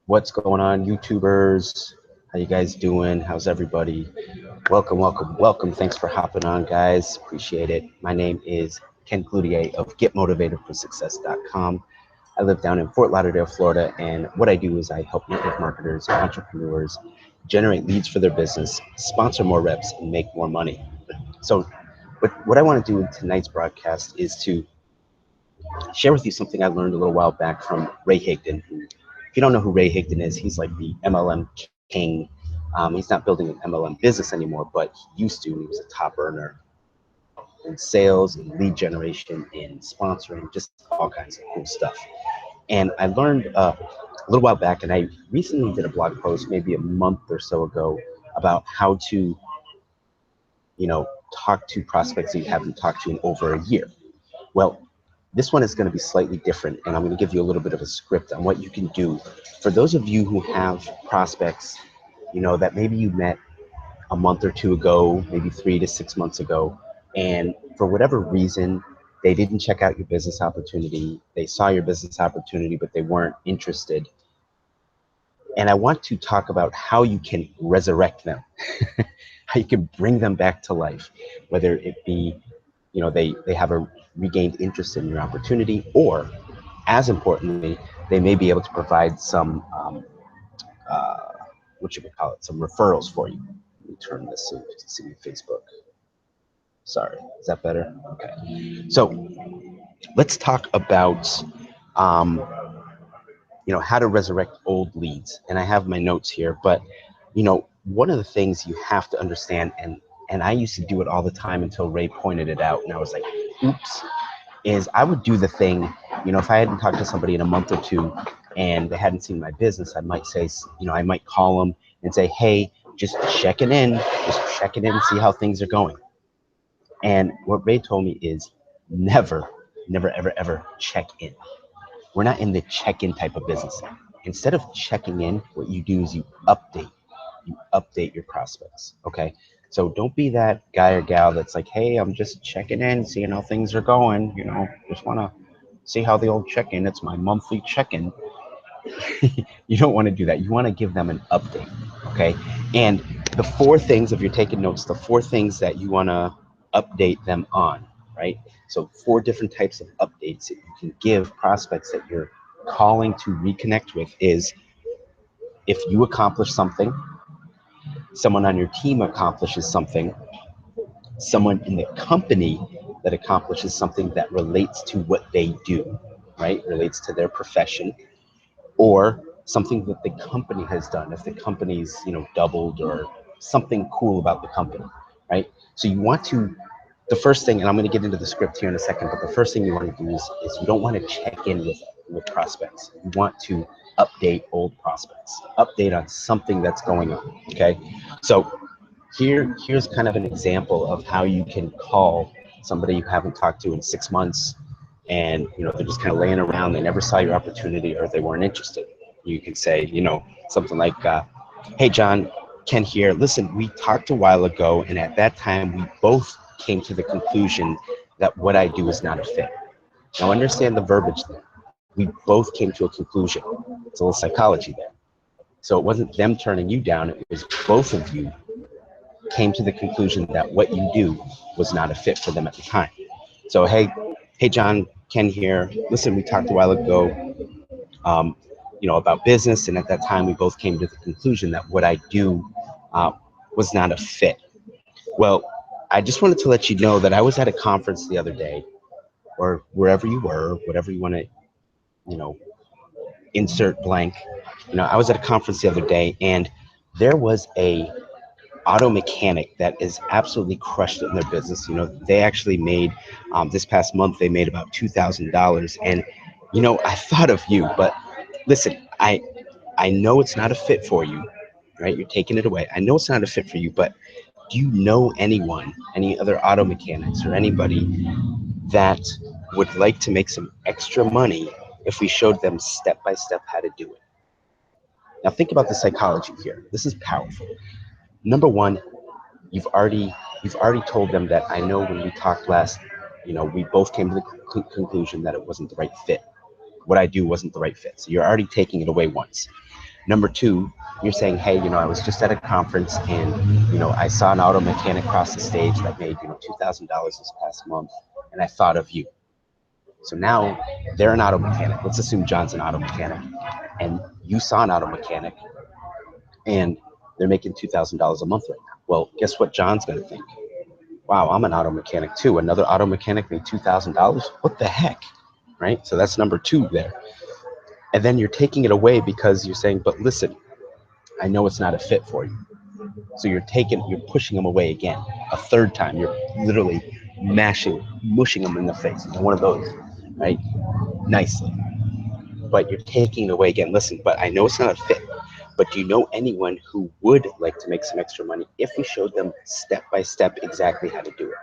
What's going on, YouTubers? How you guys doing? How's everybody? Welcome, welcome, welcome. Thanks for hopping on, guys. Appreciate it. My name is Ken Cloutier of GetMotivatedForSuccess.com. I live down in Fort Lauderdale, Florida, and what I do is I help network marketers, entrepreneurs generate leads for their business, sponsor more reps, and make more money. So what I want to do in tonight's broadcast is to share with you something I learned a little while back from Ray Higdon. If you don't know who Ray Higdon is, he's like the MLM king. He's not building an MLM business anymore, but he used to. He was a top earner in sales, in lead generation, in sponsoring, just all kinds of cool stuff. And I learned a little while back, and I recently did a blog post maybe a month or so ago about how to, talk to prospects that you haven't talked to in over a year. Well, this one is going to be slightly different, and I'm going to give you a little bit of a script on what you can do. For those of you who have prospects, that maybe you met a month or two ago, maybe 3 to 6 months ago, and for whatever reason, they didn't check out your business opportunity. They saw your business opportunity, but they weren't interested. And I want to talk about how you can resurrect them, how you can bring them back to life, whether it be they have a regained interest in your opportunity, or as importantly, they may be able to provide some, some referrals for you. Let me turn this so you can see Facebook. Sorry, is that better? Okay. So let's talk about, how to resurrect old leads. And I have my notes here, but, one of the things you have to understand, and I used to do it all the time until Ray pointed it out, and I was like, oops, is I would do the thing, if I hadn't talked to somebody in a month or two and they hadn't seen my business, I might say, I might call them and say, hey, just checking in, see how things are going. And what Ray told me is never, ever, ever check in. We're not in the check-in type of business. Instead of checking in, what you do is you update your prospects, okay? So don't be that guy or gal that's like, hey, I'm just checking in, seeing how things are going, just want to see how the old check-in, it's my monthly check-in. You don't want to do that. You want to give them an update, okay? And the 4 things, if you're taking notes, the 4 things that you want to update them on, right? So 4 different types of updates that you can give prospects that you're calling to reconnect with is if you accomplish something, someone on your team accomplishes something, someone in the company that accomplishes something that relates to what they do, right? Relates to their profession, or something that the company has done. If the company's, doubled, or something cool about the company, right? So you want to, the first thing, and I'm going to get into the script here in a second, but the first thing you want to do is you don't want to check in with prospects. You want to update old prospects, update on something that's going on, okay? So here's kind of an example of how you can call somebody you haven't talked to in 6 months, and they're just kind of laying around, they never saw your opportunity, or they weren't interested. You can say, something like, hey John, Ken here, listen, we talked a while ago, and at that time we both came to the conclusion that what I do is not a fit. Now understand the verbiage there. We both came to a conclusion. It's a little psychology there. So it wasn't them turning you down, it was both of you came to the conclusion that what you do was not a fit for them at the time. So, hey John, Ken here. Listen, we talked a while ago, about business, and at that time we both came to the conclusion that what I do was not a fit. Well, I just wanted to let you know that I was at a conference the other day, or wherever you were, whatever you want to, insert blank. I was at a conference the other day, and there was a auto mechanic that is absolutely crushed it in their business. They actually made, this past month, they made about $2,000. And, I thought of you, but listen, I know it's not a fit for you, right? You're taking it away. I know it's not a fit for you, but do you know anyone, any other auto mechanics or anybody that would like to make some extra money if we showed them step by step how to do it? Now think about the psychology here. This is powerful. Number one, you've already told them that I know when we talked last, we both came to the conclusion that it wasn't the right fit. What I do wasn't the right fit. So you're already taking it away once. Number two, you're saying, hey, I was just at a conference and, I saw an auto mechanic cross the stage that made, $2,000 this past month, and I thought of you. So now they're an auto mechanic. Let's assume John's an auto mechanic, and you saw an auto mechanic, and they're making $2,000 a month right now. Well, guess what John's going to think? Wow, I'm an auto mechanic too. Another auto mechanic made $2,000. What the heck, right? So that's number two there. And then you're taking it away because you're saying, but listen, I know it's not a fit for you. So you're pushing them away again. A third time, you're literally mushing them in the face. One of those, right? Nicely. But you're taking it away again. Listen, but I know it's not a fit. But do you know anyone who would like to make some extra money if we showed them step-by-step exactly how to do it?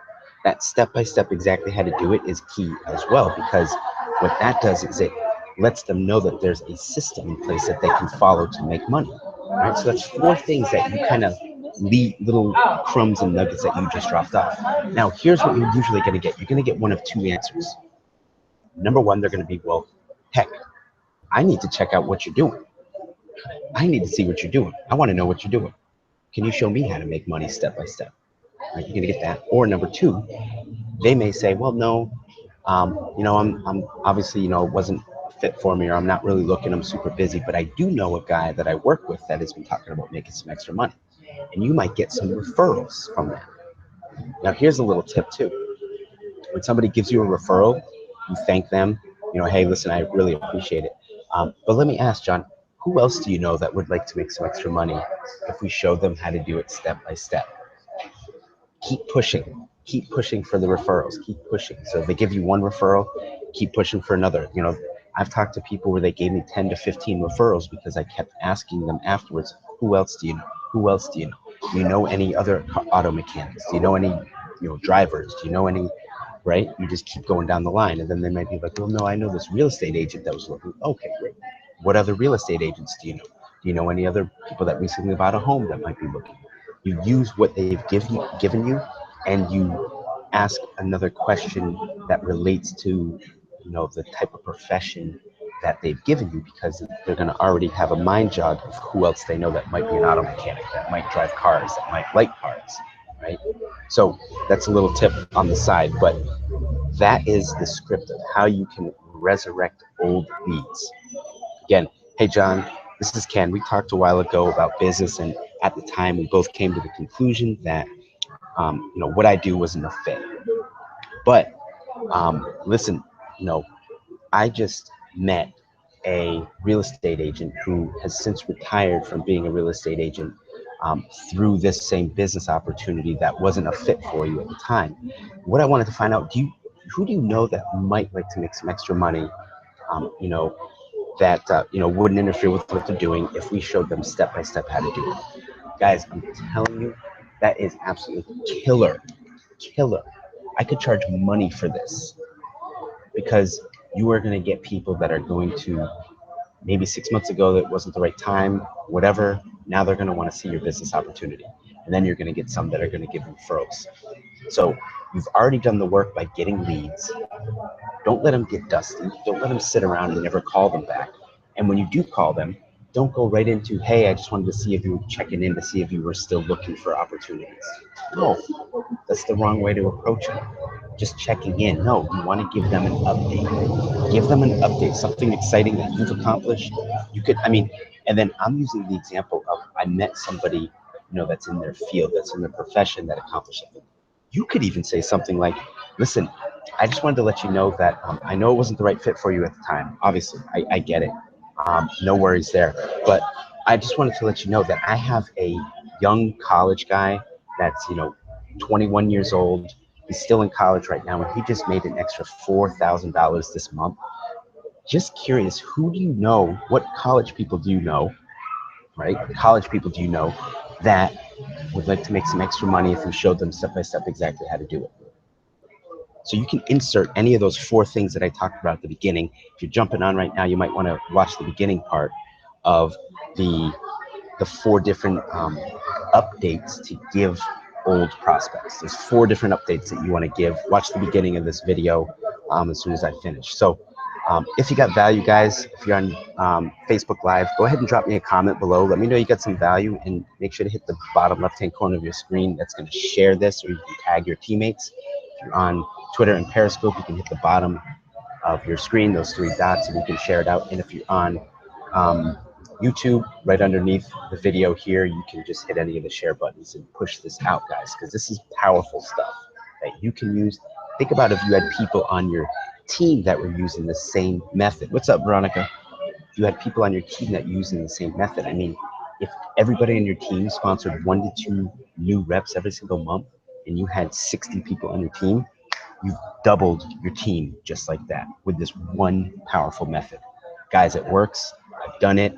That step-by-step exactly how to do it is key as well, because what that does is it lets them know that there's a system in place that they can follow to make money. Right? So that's four things that you kind of leave, little crumbs and nuggets that you just dropped off. Now, here's what you're usually going to get. You're going to get one of two answers. Number one, they're going to be, well, heck, I need to check out what you're doing. I need to see what you're doing. I want to know what you're doing. Can you show me how to make money step by step? Right, you're going to get that. Or number two, they may say, well, no, I'm obviously, it wasn't fit for me, or I'm not really looking, I'm super busy, but I do know a guy that I work with that has been talking about making some extra money. And you might get some referrals from that. Now, here's a little tip too. When somebody gives you a referral, you thank them, hey, listen, I really appreciate it. But let me ask, John, who else do you know that would like to make some extra money if we showed them how to do it step by step? Keep pushing for the referrals, keep pushing. So if they give you one referral, keep pushing for another. I've talked to people where they gave me 10 to 15 referrals because I kept asking them afterwards, who else do you know? Who else do you know? Do you know any other auto mechanics? Do you know any, drivers? Do you know any, right? You just keep going down the line. And then they might be like, well, no, I know this real estate agent that was looking. Okay, great. What other real estate agents do you know? Do you know any other people that recently bought a home that might be looking? You use what they've given you, and you ask another question that relates to, the type of profession that they've given you, because they're going to already have a mind jog of who else they know that might be an auto mechanic, that might drive cars, that might like cars, right? So that's a little tip on the side, but that is the script of how you can resurrect old leads. Again, hey, John, this is Ken. We talked a while ago about business, and at the time, we both came to the conclusion that, what I do wasn't a fit. But listen, I just met a real estate agent who has since retired from being a real estate agent through this same business opportunity that wasn't a fit for you at the time. What I wanted to find out, who do you know that might like to make some extra money, that wouldn't interfere with what they're doing if we showed them step by step how to do it? Guys, I'm telling you, that is absolutely killer. I could charge money for this, because you are going to get people that are going to, maybe 6 months ago that wasn't the right time, whatever, now they're going to want to see your business opportunity. And then you're going to get some that are going to give you referrals. So you've already done the work by getting leads. Don't let them get dusty. Don't let them sit around and never call them back. And when you do call them, don't go right into, hey, I just wanted to see if you were checking in to see if you were still looking for opportunities. No, that's the wrong way to approach it. Just checking in. No, you want to give them an update. Give them an update, something exciting that you've accomplished. And then I'm using the example of, I met somebody, that's in their field, that's in their profession, that accomplished something. You could even say something like, listen, I just wanted to let you know that I know it wasn't the right fit for you at the time. Obviously, I get it. No worries there. But I just wanted to let you know that I have a young college guy that's, 21 years old. He's still in college right now, and he just made an extra $4,000 this month. Just curious, who do you know? What college people do you know, right? College people do you know that would like to make some extra money if we showed them step by step exactly how to do it? So you can insert any of those four things that I talked about at the beginning. If you're jumping on right now, you might want to watch the beginning part of the four different updates to give old prospects. There's four different updates that you want to give. Watch the beginning of this video as soon as I finish. So If you got value, guys, if you're on Facebook Live, go ahead and drop me a comment below. Let me know you got some value, and make sure to hit the bottom left-hand corner of your screen. That's going to share this, or you can tag your teammates. If you're on Twitter and Periscope, you can hit the bottom of your screen, those three dots, and you can share it out. And if you're on YouTube, right underneath the video here, you can just hit any of the share buttons and push this out, guys, because this is powerful stuff that you can use. Think about if you had people on your team that were using the same method. What's up, Veronica? If you had people on your team that using the same method, I mean, if everybody on your team sponsored 1 to 2 new reps every single month, and you had 60 people on your team, you've doubled your team just like that with this one powerful method. Guys, it works. I've done it.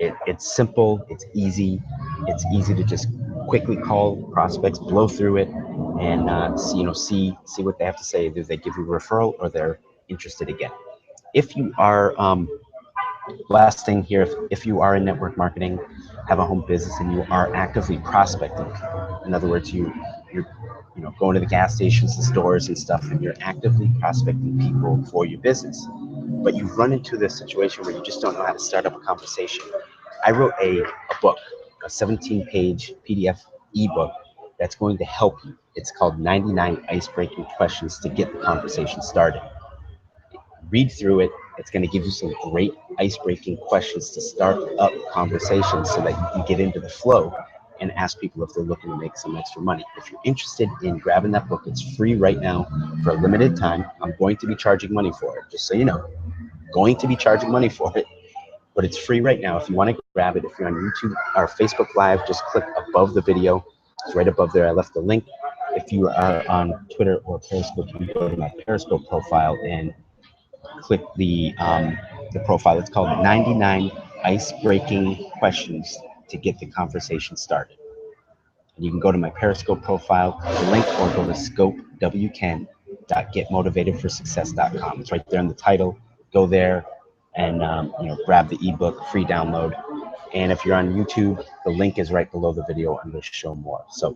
It's simple. It's easy. It's easy to just quickly call prospects, blow through it, and see what they have to say. Do they give you a referral, or they're interested again? If you are last thing here, if you are in network marketing, have a home business, and you are actively prospecting, in other words, you're going to the gas stations and stores and stuff, and you're actively prospecting people for your business, but you've run into this situation where you just don't know how to start up a conversation. I wrote a book, a 17-page PDF ebook that's going to help you. It's called 99 Icebreaking Questions to Get the Conversation Started. Read through it. It's going to give you some great icebreaking questions to start up conversations so that you can get into the flow and ask people if they're looking to make some extra money. If you're interested in grabbing that book, it's free right now for a limited time. I'm going to be charging money for it, just so you know. Going to be charging money for it, but it's free right now. If you want to grab it, if you're on YouTube or Facebook Live, just click above the video. It's right above there. I left the link. If you are on Twitter or Periscope, you can go to my Periscope profile and click the profile. It's called 99 Ice-Breaking Questions to Get the Conversation Started. And you can go to my Periscope profile, the link, or go to scopewken.getmotivatedforsuccess.com. It's right there in the title. Go there and grab the ebook, free download. And if you're on YouTube, the link is right below the video under Show More. So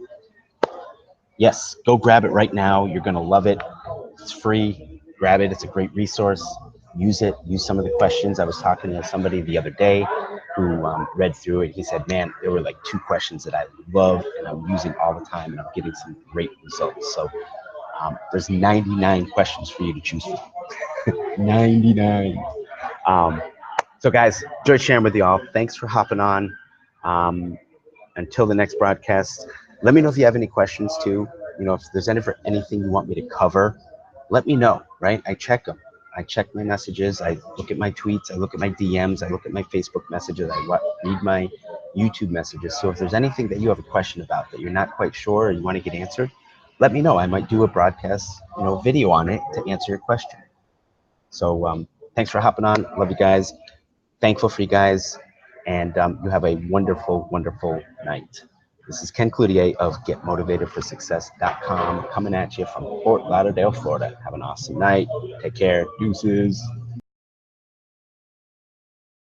yes, go grab it right now. You're going to love it. It's free. Grab it. It's a great resource. Use it. Use some of the questions. I was talking to somebody the other day who read through it. He said, man, there were like 2 questions that I love and I'm using all the time, and I'm getting some great results. So there's 99 questions for you to choose from. 99. So guys, enjoyed sharing with you all. Thanks for hopping on. Until the next broadcast, let me know if you have any questions too. If there's anything you want me to cover, let me know, right? I check them. I check my messages. I look at my tweets. I look at my DMs. I look at my Facebook messages. I read my YouTube messages. So if there's anything that you have a question about that you're not quite sure or you want to get answered, let me know. I might do a broadcast, video on it to answer your question. So thanks for hopping on. Love you guys. Thankful for you guys. And you have a wonderful, wonderful night. This is Ken Cloutier of GetMotivatedForSuccess.com coming at you from Fort Lauderdale, Florida. Have an awesome night. Take care. Deuces.